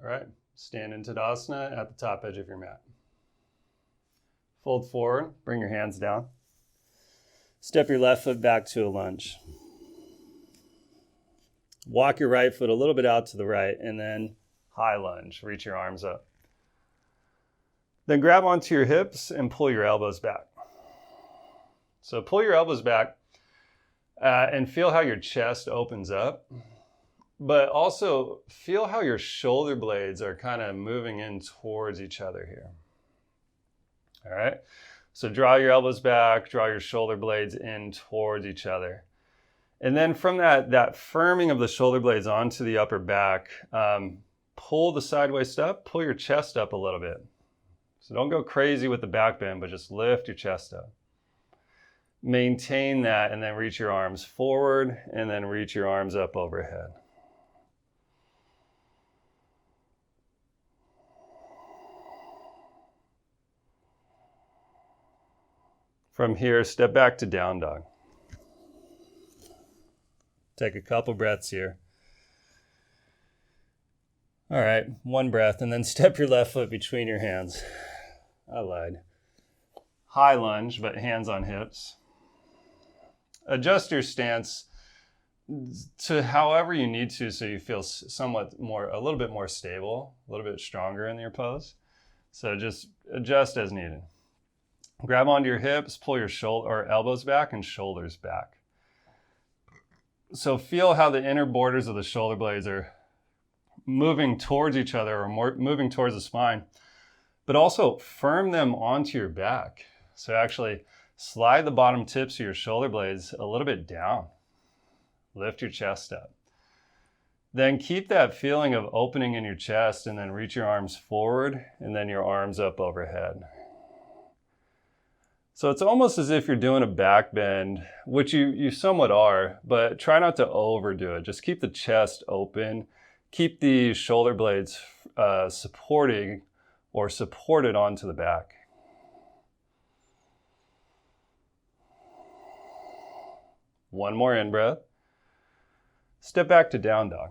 right, stand in Tadasana at the top edge of your mat. Fold forward, bring your hands down. Step your left foot back to a lunge. Walk your right foot a little bit out to the right and then high lunge. Reach your arms up. Then grab onto your hips and pull your elbows back. So pull your elbows back and feel how your chest opens up, but also feel how your shoulder blades are kind of moving in towards each other here. All right, so draw your elbows back, draw your shoulder blades in towards each other. And then from that firming of the shoulder blades onto the upper back, pull the sideways step, pull your chest up a little bit. So don't go crazy with the back bend, but just lift your chest up. Maintain that and then reach your arms forward and then reach your arms up overhead. From here, step back to down dog. Take a couple breaths here. All right, one breath, and then step your left foot between your hands. I lied. High lunge, but hands on hips. Adjust your stance to however you need to so you feel a little bit more stable, a little bit stronger in your pose. So just adjust as needed. Grab onto your hips, pull your elbows back and shoulders back. So feel how the inner borders of the shoulder blades are moving towards each other or moving towards the spine, but also firm them onto your back. So actually slide the bottom tips of your shoulder blades a little bit down. Lift your chest up. Then keep that feeling of opening in your chest and then reach your arms forward and then your arms up overhead. So it's almost as if you're doing a back bend, which you somewhat are, but try not to overdo it. Just keep the chest open. Keep the shoulder blades supported onto the back. One more in breath. Step back to down dog.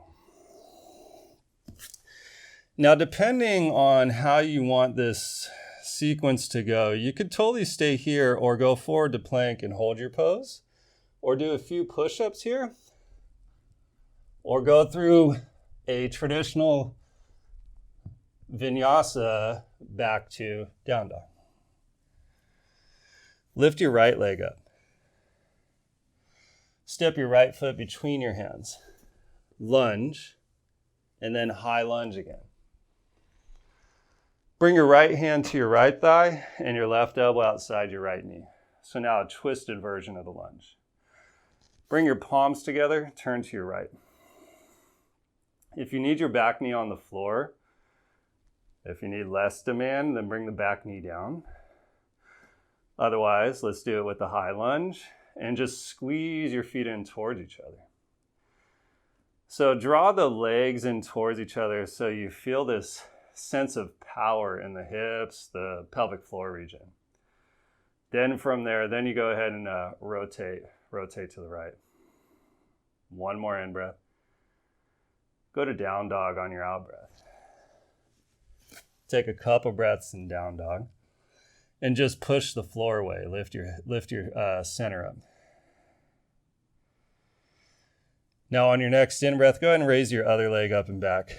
Now, depending on how you want this sequence to go, you could totally stay here or go forward to plank and hold your pose, or do a few push-ups here, or go through a traditional vinyasa back to down dog. Lift your right leg up. Step your right foot between your hands. Lunge, and then high lunge again. Bring your right hand to your right thigh and your left elbow outside your right knee. So now a twisted version of the lunge. Bring your palms together, turn to your right. If you need your back knee on the floor, if you need less demand, then bring the back knee down. Otherwise, let's do it with the high lunge and just squeeze your feet in towards each other. So draw the legs in towards each other so you feel this sense of power in the hips, the pelvic floor region. Then from there, then you go ahead and rotate to the right. One more in breath. Go to down dog on your out breath. Take a couple breaths in down dog and just push the floor away. Lift your center up. Now on your next in breath, go ahead and raise your other leg up and back.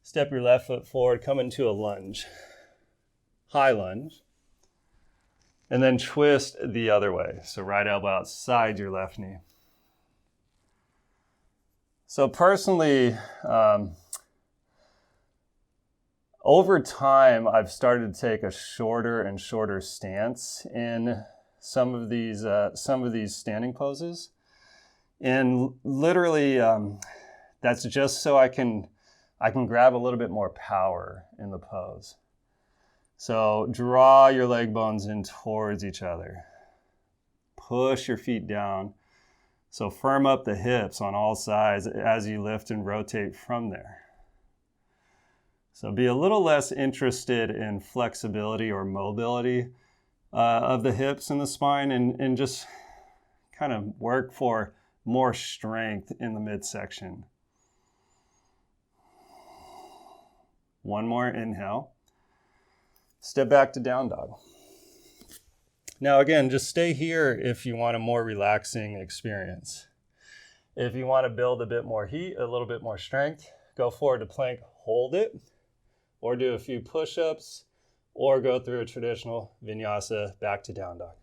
Step your left foot forward, come into a lunge. High lunge. And then twist the other way. So right elbow outside your left knee. So personally, over time, I've started to take a shorter and shorter stance in some of these standing poses. And literally, that's just so I can grab a little bit more power in the pose. So draw your leg bones in towards each other. Push your feet down. So firm up the hips on all sides as you lift and rotate from there. So be a little less interested in flexibility or mobility of the hips and the spine and just kind of work for more strength in the midsection. One more inhale. Step back to down dog. Now again, just stay here if you want a more relaxing experience. If you want to build a bit more heat, a little bit more strength, go forward to plank, hold it, or do a few push-ups, or go through a traditional vinyasa back to down dog.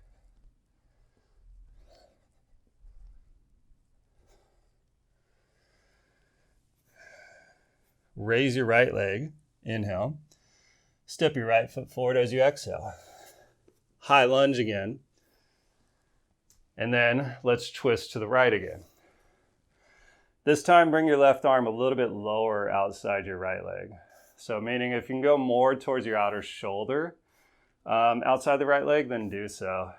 Raise your right leg, inhale. Step your right foot forward as you exhale. High lunge again. And then let's twist to the right again. This time, bring your left arm a little bit lower outside your right leg. So meaning if you can go more towards your outer shoulder outside the right leg, then do so.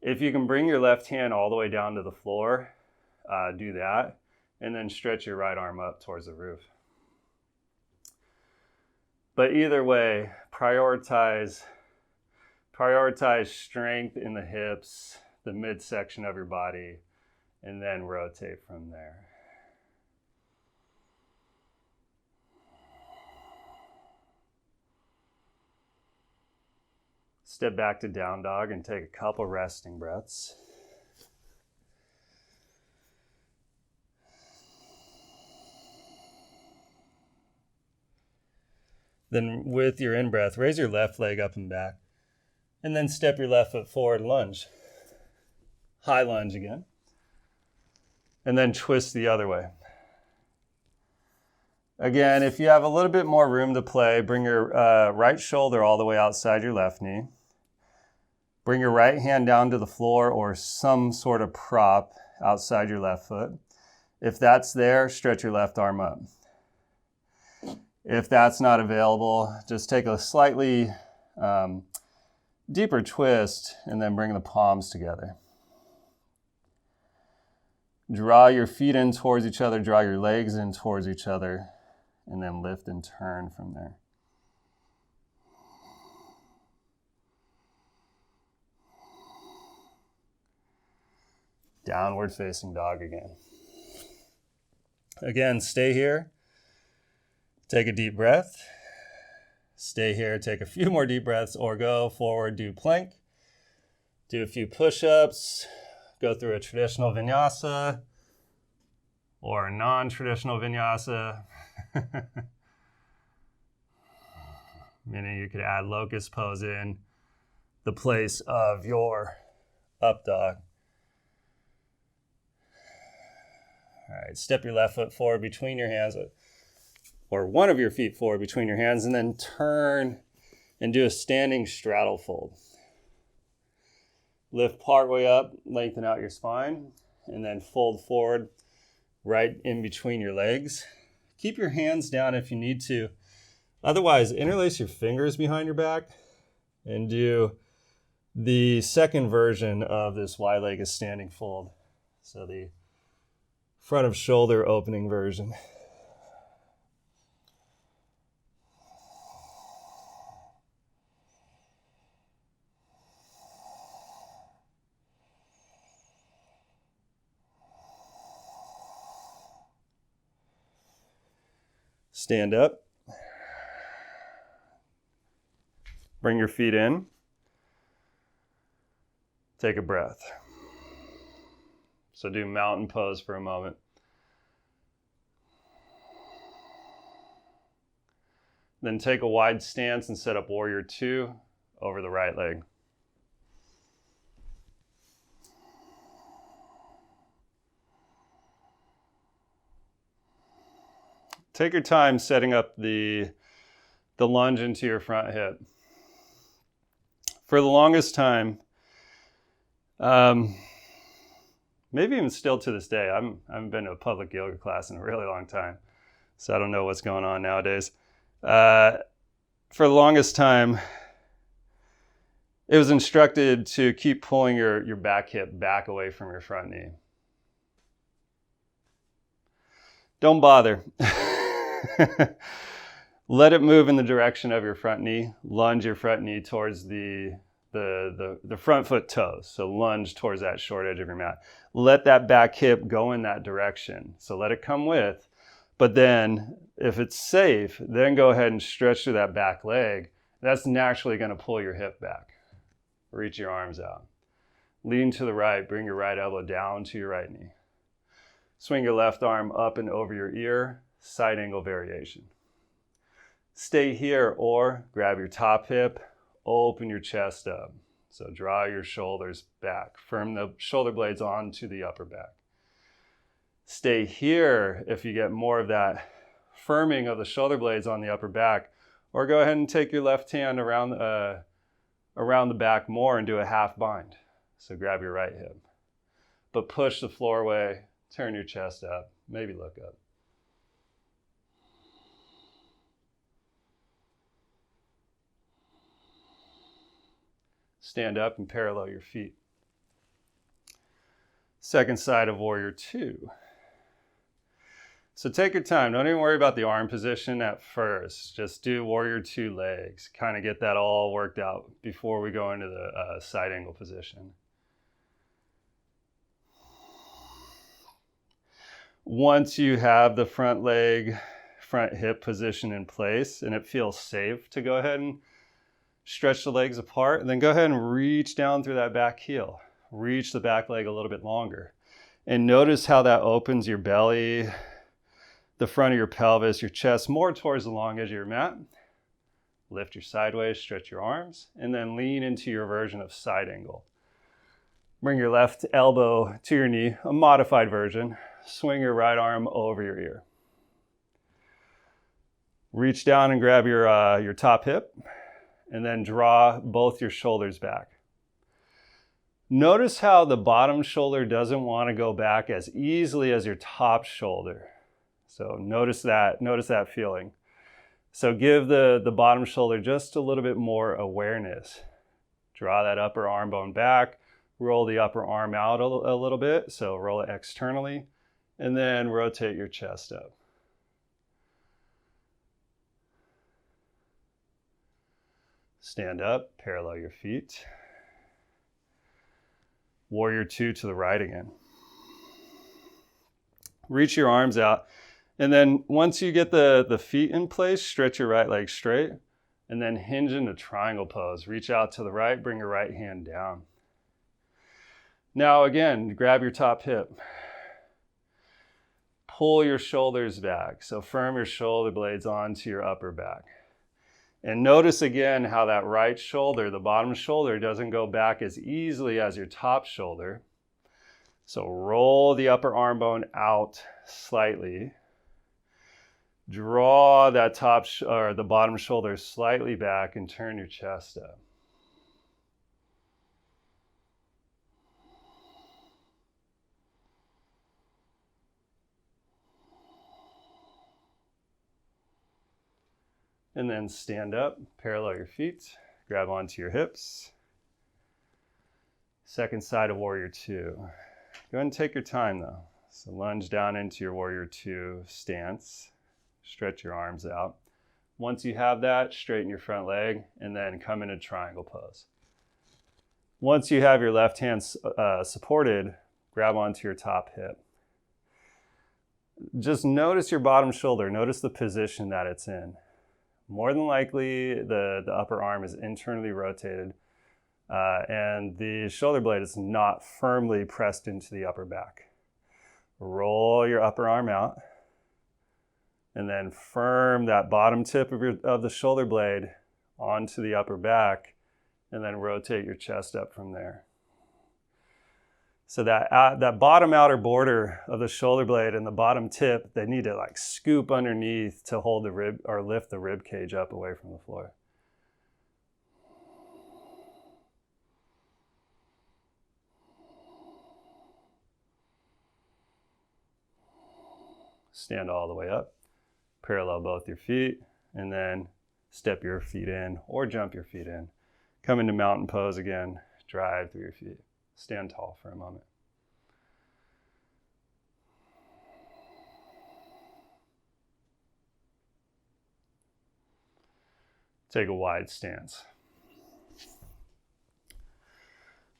If you can bring your left hand all the way down to the floor, do that. And then stretch your right arm up towards the roof. But either way, prioritize strength in the hips, the midsection of your body, and then rotate from there. Step back to down dog and take a couple resting breaths. Then with your in-breath, raise your left leg up and back. And then step your left foot forward, lunge. High lunge again. And then twist the other way. Again, if you have a little bit more room to play, bring your right shoulder all the way outside your left knee. Bring your right hand down to the floor or some sort of prop outside your left foot. If that's there, stretch your left arm up. If that's not available, just take a slightly deeper twist and then bring the palms together. Draw your feet in towards each other, draw your legs in towards each other, and then lift and turn from there. Downward facing dog again. Again, stay here. Take a deep breath. Stay here, take a few more deep breaths, or go forward, do plank. Do a few push-ups. Go through a traditional vinyasa or a non-traditional vinyasa. Meaning you could add locust pose in the place of your up dog. All right, step your left foot forward between your hands, or one of your feet forward between your hands, and then turn and do a standing straddle fold. Lift partway up, lengthen out your spine, and then fold forward right in between your legs. Keep your hands down if you need to. Otherwise, interlace your fingers behind your back and do the second version of this wide-legged standing fold. So the front of shoulder opening version. Stand up. Bring your feet in. Take a breath. So do mountain pose for a moment. Then take a wide stance and set up warrior two over the right leg. Take your time setting up the lunge into your front hip. For the longest time, maybe even still to this day, I haven't been to a public yoga class in a really long time, so I don't know what's going on nowadays. For the longest time, it was instructed to keep pulling your back hip back away from your front knee. Don't bother. Let it move in the direction of your front knee. Lunge your front knee towards the front foot toes. So lunge towards that short edge of your mat. Let that back hip go in that direction. So let it come with, But then if it's safe, then go ahead and stretch through that back leg. That's naturally going to pull your hip back. Reach your arms out. Lean to the right, bring your right elbow down to your right knee. Swing your left arm up and over your ear, side angle variation. Stay here or grab your top hip, open your chest up. So draw your shoulders back. Firm the shoulder blades onto the upper back. Stay here if you get more of that firming of the shoulder blades on the upper back, or go ahead and take your left hand around the back more and do a half bind. So grab your right hip, but push the floor away, turn your chest up, maybe look up. Stand up and parallel your feet. Second side of Warrior Two. So take your time. Don't even worry about the arm position at first. Just do Warrior Two legs. Kind of get that all worked out before we go into the side angle position. Once you have the front leg, front hip position in place and it feels safe to go ahead and stretch the legs apart, and then go ahead and reach down through that back heel. Reach the back leg a little bit longer. And notice how that opens your belly, the front of your pelvis, your chest more towards the long edge of your mat. Lift your sideways, stretch your arms, and then lean into your version of side angle. Bring your left elbow to your knee, a modified version. Swing your right arm over your ear. Reach down and grab your top hip, and then draw both your shoulders back. Notice how the bottom shoulder doesn't want to go back as easily as your top shoulder. So notice that feeling. So give the bottom shoulder just a little bit more awareness. Draw that upper arm bone back, roll the upper arm out a little bit, so roll it externally, and then rotate your chest up. Stand up, parallel your feet. Warrior Two to the right again. Reach your arms out, and then once you get the feet in place, stretch your right leg straight, and then hinge into triangle pose. Reach out to the right, bring your right hand down. Now again, grab your top hip. Pull your shoulders back, so firm your shoulder blades onto your upper back. And notice again how that right shoulder, the bottom shoulder, doesn't go back as easily as your top shoulder. So roll the upper arm bone out slightly. Draw that the bottom shoulder slightly back and turn your chest up. And then stand up, parallel your feet, grab onto your hips. Second side of Warrior Two. Go ahead and take your time though. So lunge down into your Warrior Two stance. Stretch your arms out. Once you have that, straighten your front leg and then come into triangle pose. Once you have your left hand supported, grab onto your top hip. Just notice your bottom shoulder. Notice the position that it's in. More than likely, the upper arm is internally rotated and the shoulder blade is not firmly pressed into the upper back. Roll your upper arm out and then firm that bottom tip of the shoulder blade onto the upper back and then rotate your chest up from there. So that bottom outer border of the shoulder blade and the bottom tip, they need to like scoop underneath to hold the rib or lift the rib cage up away from the floor. Stand all the way up, parallel both your feet, and then step your feet in or jump your feet in. Come into mountain pose again, drive through your feet. Stand tall for a moment. Take a wide stance.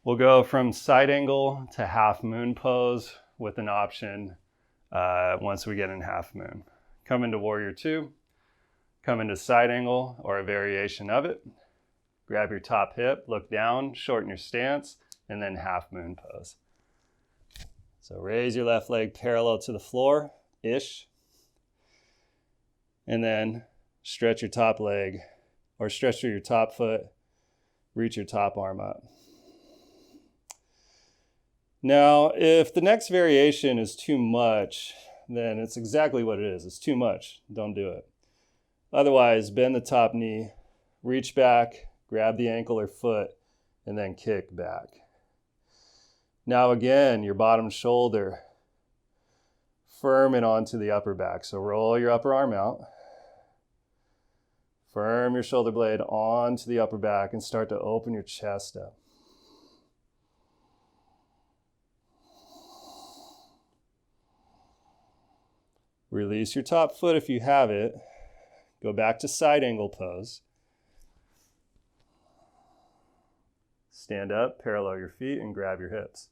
We'll go from side angle to half moon pose with an option once we get in half moon. Come into warrior two, come into side angle or a variation of it. Grab your top hip, look down, shorten your stance, and then half moon pose. So raise your left leg parallel to the floor-ish, and then stretch your top leg, or stretch through your top foot, reach your top arm up. Now, if the next variation is too much, then it's exactly what it is. It's too much. Don't do it. Otherwise, bend the top knee, reach back, grab the ankle or foot, and then kick back. Now again, your bottom shoulder firm and onto the upper back. So roll your upper arm out. Firm your shoulder blade onto the upper back and start to open your chest up. Release your top foot if you have it. Go back to side angle pose. Stand up, parallel your feet, and grab your hips.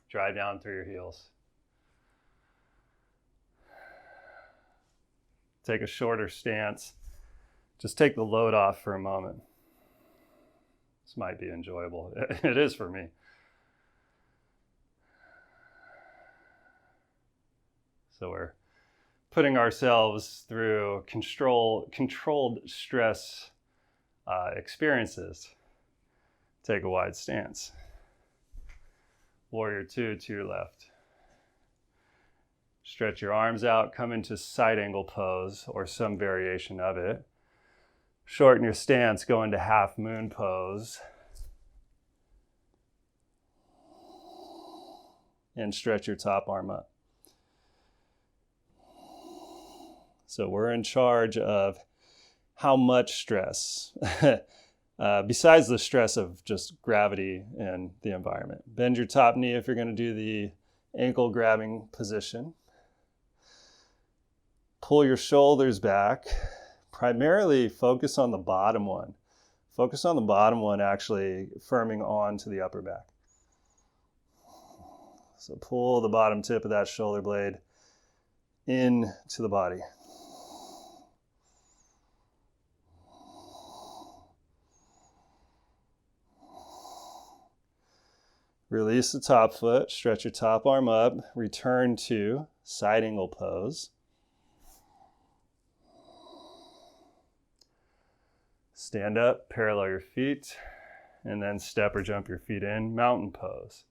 Drive down through your heels. Take a shorter stance. Just take the load off for a moment. This might be enjoyable. It is for me. So we're putting ourselves through controlled stress experiences. Take a wide stance. Warrior two to your left. Stretch your arms out, come into side angle pose or some variation of it. Shorten your stance, go into half moon pose. And stretch your top arm up. So we're in charge of how much stress, besides the stress of just gravity and the environment. Bend your top knee if you're going to do the ankle grabbing position. Pull your shoulders back. Primarily focus on the bottom one. Focus on the bottom one actually firming on to the upper back. So pull the bottom tip of that shoulder blade into the body. Release the top foot, stretch your top arm up, return to side angle pose. Stand up, parallel your feet, and then step or jump your feet in, mountain pose.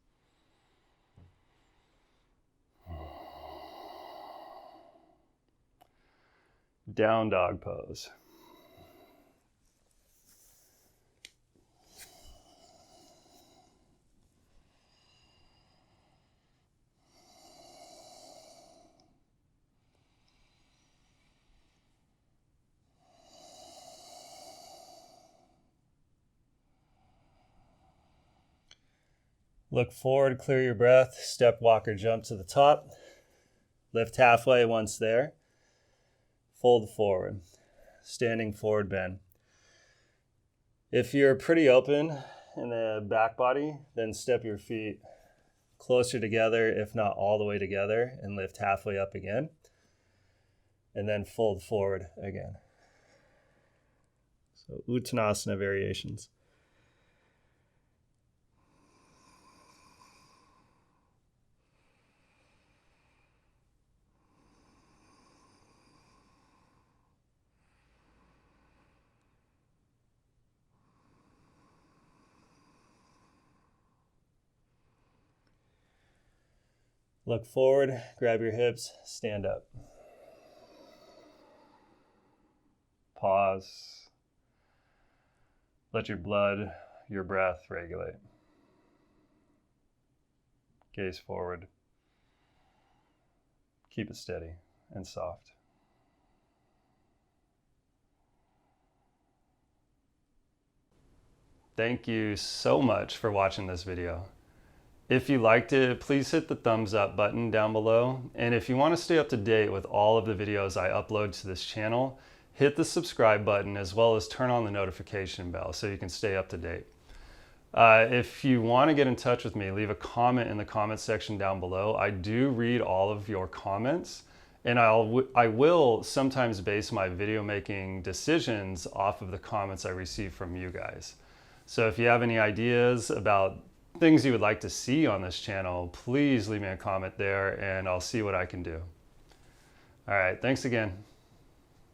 Down dog pose. Look forward, clear your breath, step, walk, or jump to the top. Lift halfway once there. Fold forward, standing forward bend. If you're pretty open in the back body, then step your feet closer together, if not all the way together, and lift halfway up again. And then fold forward again. So Uttanasana variations. Look forward, grab your hips, stand up. Pause. Let your blood, your breath regulate. Gaze forward. Keep it steady and soft. Thank you so much for watching this video. If you liked it, please hit the thumbs up button down below. And if you want to stay up to date with all of the videos I upload to this channel, hit the subscribe button as well as turn on the notification bell so you can stay up to date. If you want to get in touch with me, leave a comment in the comment section down below. I do read all of your comments, and I will sometimes base my video making decisions off of the comments I receive from you guys. So if you have any ideas about things you would like to see on this channel, please leave me a comment there and I'll see what I can do. All right, thanks again.